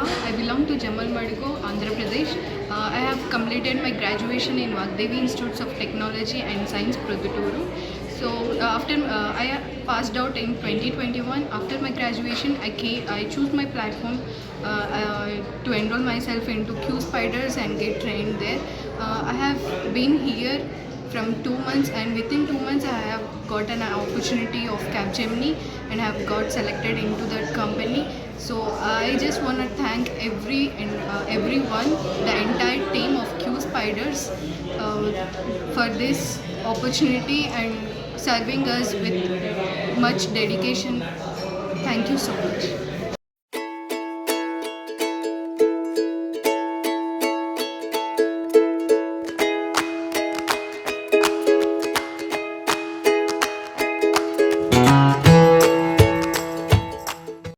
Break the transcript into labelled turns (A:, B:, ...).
A: I belong to Jamal Madiko, Andhra Pradesh. I have completed my graduation in Vagdevi Institutes of Technology and Science, Produturu. So after I passed out in 2021, after my graduation, I choose my platform to enroll myself into Qspiders and get trained there. I have been here from 2 months, and within 2 months I have got an opportunity of Capgemini and have got selected into that company. So I just want to thank everyone, the entire team of Qspiders, for this opportunity and serving us with much dedication. Thank you so much.